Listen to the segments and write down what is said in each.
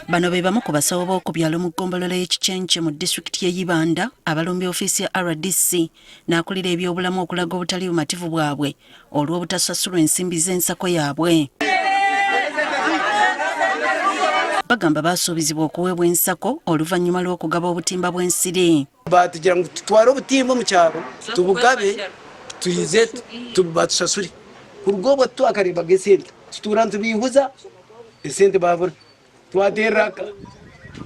Bano be bamu ku basawo b'oku byalo mu ggombolola y'Ekicence mu disitulikiti y'e Ibanda abalumbye ofiisi ya RDC n'akulira ebyobulamu okulaga obutali bumativu bwabwe olw'obutasasulwa ensimbi z'ensako yaabwe. Bagamba baasuubizibwa okuweebwa ensako oluvannyuma lw'okugaba obutimba bw'ensiri. Batugira ngo tutware obutimba mu kyalo tubugabe tuyize batusasure ku rw'obwo twakarebaga esente tutura ntubihuza esente babura twaterera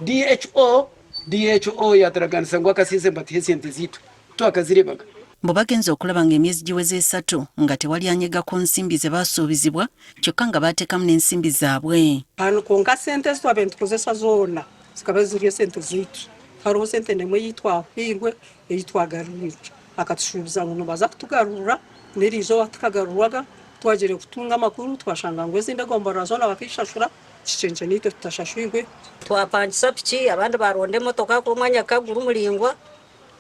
DHO yataraganisa ngo akasise mbatihe esente zitu twakazirebaga. Mbo bagenze okulaba ng'emyezi giweze 3 nga tewali anyega ku nsimbi ze baasuubizibwa kyokka nga bateekamu n'ensimbi zaabwe. Pano konka sente zitwabe ntukozesa zoona zikaba ziri esente zitu. Hariho sente nemwe yitwa Hirwe eyitwa Garuriro akatushubiza ngo baza kutugarura nerizo tukagaruraga twagire kutunga amakuru twashanga ngo ezinde gombora zona bakishashura Kicence nito tutashashwirwe. Twapangisa piki abandi baronde motoka ku mwanya kaguru mulingwa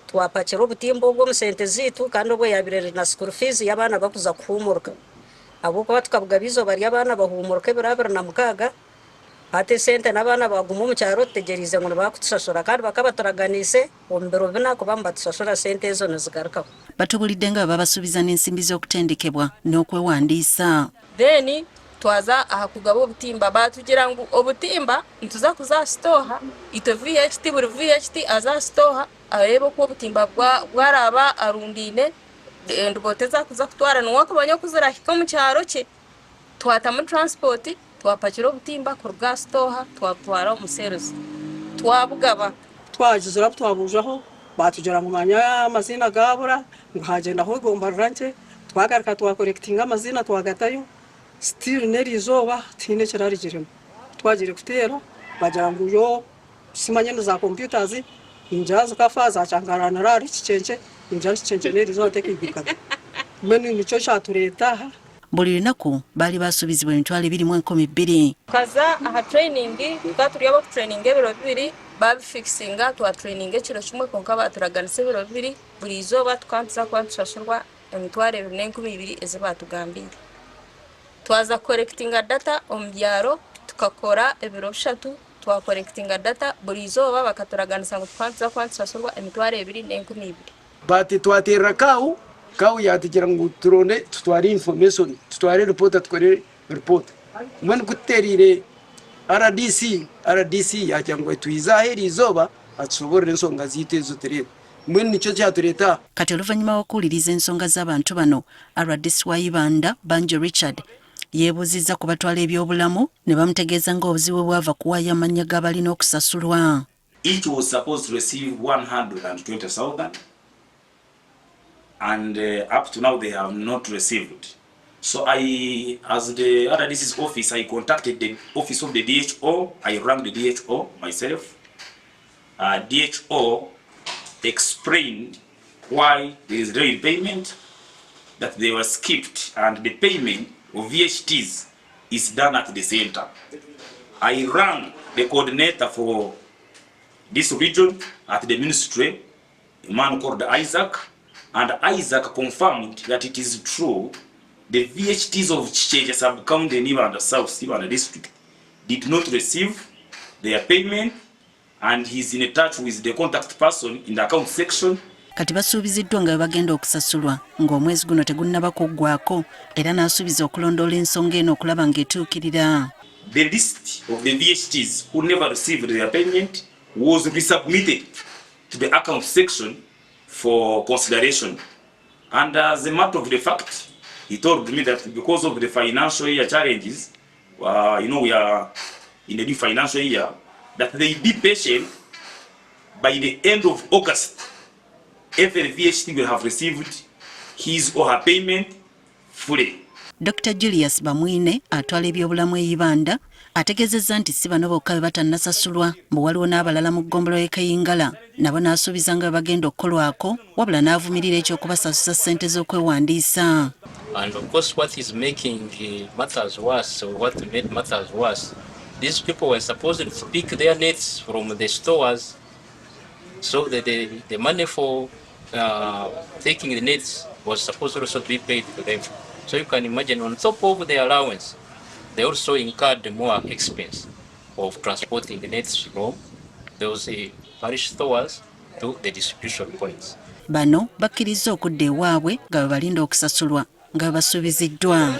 twapakira obutimba obwo mu sente zitu kandi obwo yabirere na school fees y'abana bakuza kuhumuruka abo kwa tukabugabizo bari abana bahumuruka birabira na mukaga ate sente n'abana baguma mu cyaro tegerize ngo bakutusasura kandi bakabaturaganise ombero bina kuba mbatusasura sente ezo nizigaruka. Batubulidde nga babasuubiza n'ensimbi z'okutendekebwa n'okwewandiisa. Then twaza ahakugaba obutimba batugira ngu obutimba ntuza kuza stoha ito VHT buri VHT aza stoha arebo ko obutimba bwaraba arundine nduboteza kuza kutwara nuwakabanya kuzirahika mu cyaro cye twata mu transport twapakira obutimba kurga stoha twatwara umuseruzi twabugaba twagizira twabujaho batugira mu manya amazina gabura ngo hagenda ho igomba ranke twagaruka twakorektinga amazina twagatayo still nerizoba tine kirarigirimo twagire kutera bagira ngo yo simanye za computers injazo kafaza changarana rari Kicence injazo Kicence nerizoba tekibika menu nicho chatureta. Buli lunaku baali baasuubizibwa emitwalo 2,200. kaza aha training tukaturiya training ebiro 2 babifixinga twa training ekiro kimwe konka baturaganise ebiro 2 buri izoba tukantuza kwantushashurwa emitwalo 2,200 ezibatugambire. Twaza collectinga data ombyaro tukakora ebiro 3 twa collectinga data buri izoba bakaturaganisa ngo twantuza kwantushashurwa emitwalo 2,200. Bati twaterera kawu yatugira ngo turone tutware information tutware report tukore report mwana guterire RDC yajyangwe tuyizaheri izoba atsobora ensonga zitezo terera mwana nico cyatureta. Kati oluvannyuma w'okuwuliriza ensonga z'abantu bano RDC wa Ibanda Banjo Richard yeebuzizza ku batwala ebyobulamu ne bamutegeeza ng'obuzibu bwava kuwaayo amannya g'abalina okusasulwa. Each was supposed to receive 120,000 and up to now they have not received. So I, as the RDC's office, I contacted the office of the DHO. I rang the DHO myself. DHO explained why there is delay in payment, that they were skipped, and the payment of VHTs is done at the center. I rang the coordinator for this region at the ministry, a man called Isaac, and Isaac confirmed that it is true. The VHTs of Kicence sub-county and even the South Ibanda district did not receive their payment, and he's in touch with the contact person in the account section. Kati basuubiziddwa nga bagenda okusasulwa ng'omwezi guno tegunnaba kuggwako era n'asuubiza okulondoola ensonga eno okulaba ng'etuukirira. The list of the VHTs who never received their payment was resubmitted to the account section for consideration. And as a matter of the fact, he told me that because of the financial year challenges, we are in a new financial year, that they be patient. By the end of August, every VHT will have received his or her payment fully. Dr. Julius Bamwine atwala ebyobulamu e Ibanda ategeezezza nti si bano bokka be batannasasulwa mbu waliwo n'abalala mu ggombolola Kayingala nabo n'asuubiza nga bagenda okukolwako wabula n'avumirira ekyokubasasuza ssente z'okwewandiisa. And of course what is making matters worse, or what made matters worse, these people were supposed to pick their nets from the stores, so that the money for taking the nets was supposed also to be paid to them. So you can imagine, on top of the allowance, they also incurred more expense of transporting the nets from those parish stores to the distribution points. Bano bakkiriza okudda ewaabwe nga balinda okusasulwa nga basuubiziddwa.